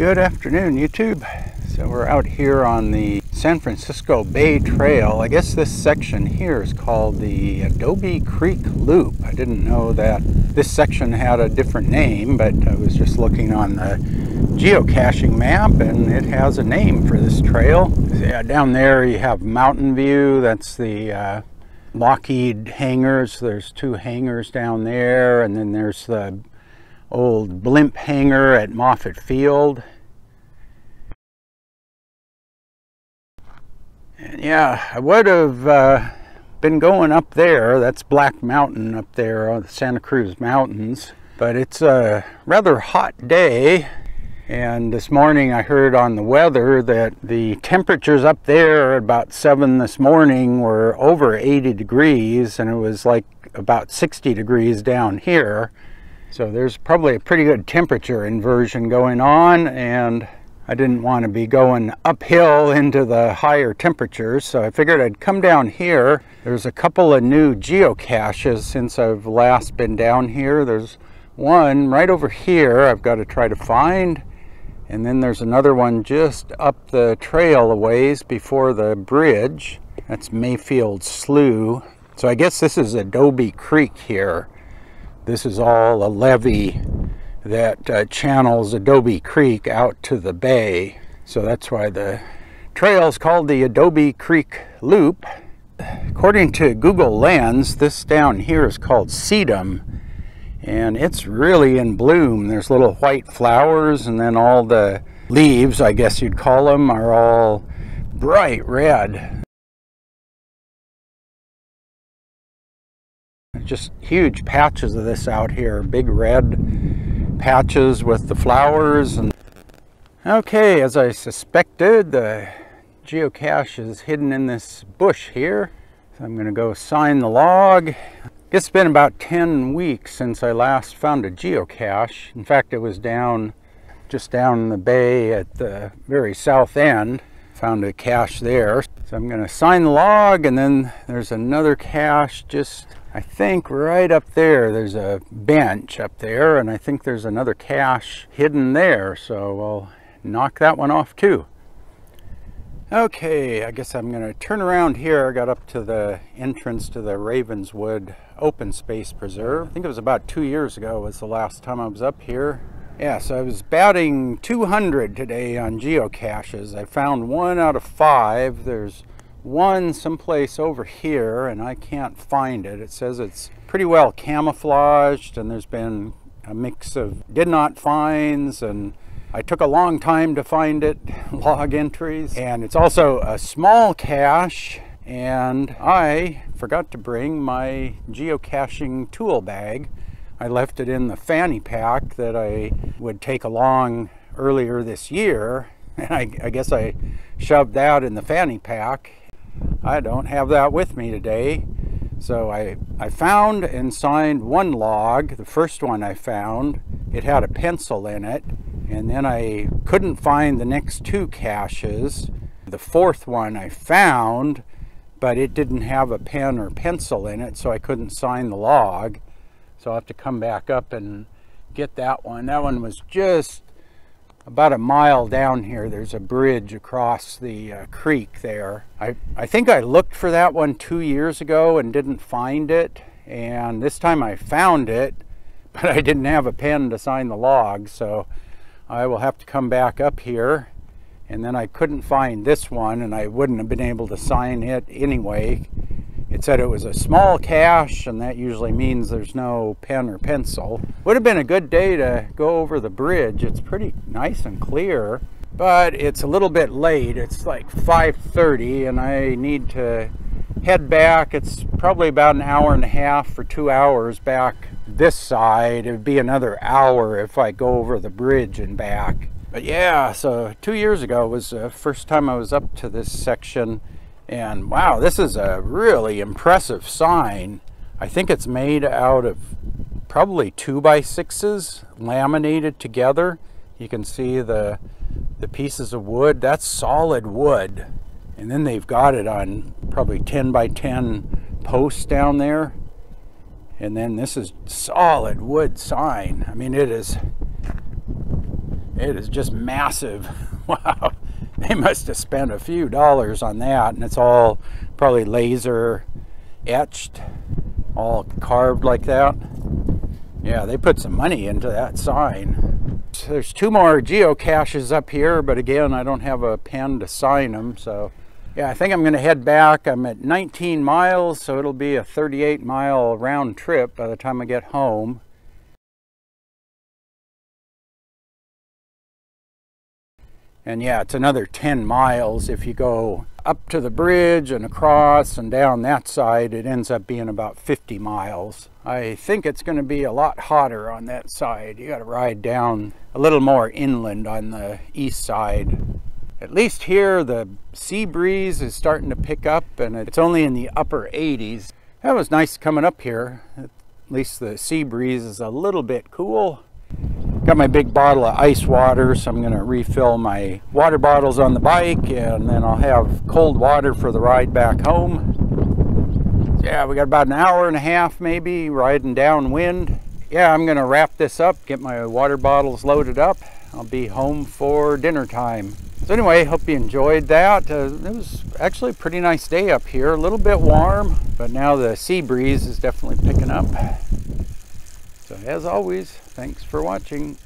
Good afternoon, YouTube. So we're out here on the San Francisco Bay Trail. I guess this section here is called the Adobe Creek Loop. I didn't know that this section had a different name, but I was just looking on the geocaching map and it has a name for this trail. Yeah, down there you have Mountain View. That's the Lockheed hangars. There's two hangars down there, and then there's the old blimp hangar at Moffett Field. And yeah, I would have been going up there. That's Black Mountain up there on the Santa Cruz Mountains. But it's a rather hot day. And this morning I heard on the weather that the temperatures up there at about 7 this morning were over 80 degrees. And it was like about 60 degrees down here. So there's probably a pretty good temperature inversion going on, and I didn't want to be going uphill into the higher temperatures, so I figured I'd come down here. There's a couple of new geocaches since I've last been down here. There's one right over here I've got to try to find, and then there's another one just up the trail a ways before the bridge. That's Mayfield Slough. So I guess this is Adobe Creek here. This is all a levee that channels Adobe Creek out to the bay. So that's why the trail is called the Adobe Creek Loop. According to Google Lens, this down here is called sedum, and it's really in bloom. There's little white flowers, and then all the leaves, I guess you'd call them, are all bright red. Just huge patches of this out here, big red patches with the flowers. And okay, as I suspected, the geocache is hidden in this bush here. So I'm going to go sign the log. It's been about 10 weeks since I last found a geocache. In fact, it was just down the bay at the very south end. Found a cache there. So I'm going to sign the log, and then there's another cache just, I think, right up there. There's a bench up there, and I think there's another cache hidden there, so I'll knock that one off too. Okay, I guess I'm going to turn around here. I got up to the entrance to the Ravenswood Open Space Preserve. I think it was about 2 years ago was the last time I was up here. Yeah, so I was batting 200 today on geocaches. I found 1 out of 5. There's one someplace over here, and I can't find it. It says it's pretty well camouflaged, and there's been a mix of did not finds, and I took a long time to find it, log entries. And it's also a small cache, and I forgot to bring my geocaching tool bag. I left it in the fanny pack that I would take along earlier this year, and I guess I shoved that in the fanny pack. I don't have that with me today. So I found and signed one log. The first one I found, it had a pencil in it, and then I couldn't find the next 2 caches. The fourth one I found, but it didn't have a pen or pencil in it, so I couldn't sign the log. So I'll have to come back up and get that one. That one was just about a mile down here. There's a bridge across the creek there. I think I looked for that one 2 years ago and didn't find it, and this time I found it, but I didn't have a pen to sign the log, so I will have to come back up here. And then I couldn't find this one, and I wouldn't have been able to sign it anyway. It said it was a small cache, and that usually means there's no pen or pencil. Would have been a good day to go over the bridge. It's pretty nice and clear, but it's a little bit late. It's like 5:30, and I need to head back. It's probably about an hour and a half for 2 hours back this side. It would be another hour if I go over the bridge and back. But yeah, so 2 years ago was the first time I was up to this section. And wow, this is a really impressive sign. I think it's made out of probably 2x6s laminated together. You can see the pieces of wood. That's solid wood. And then they've got it on probably 10x10 posts down there. And then this is solid wood sign. I mean, it is It is just massive. Wow. They must have spent a few dollars on that, and it's all probably laser etched, all carved like that. Yeah, they put some money into that sign. There's 2 more geocaches up here, but again, I don't have a pen to sign them, so yeah, I think I'm going to head back. I'm at 19 miles, so it'll be a 38-mile round trip by the time I get home. And yeah, it's another 10 miles if you go up to the bridge and across and down that side. It ends up being about 50 miles. I think it's going to be a lot hotter on that side. You got to ride down a little more inland on the east side. At least here the sea breeze is starting to pick up, and it's only in the upper 80s. That was nice coming up here. At least the sea breeze is a little bit cool. Got my big bottle of ice water, so I'm going to refill my water bottles on the bike, and then I'll have cold water for the ride back home. So yeah, we got about an hour and a half maybe riding downwind. Yeah, I'm going to wrap this up, get my water bottles loaded up. I'll be home for dinner time. So anyway, hope you enjoyed that. It was actually a pretty nice day up here, a little bit warm, but now the sea breeze is definitely picking up. So as always, thanks for watching.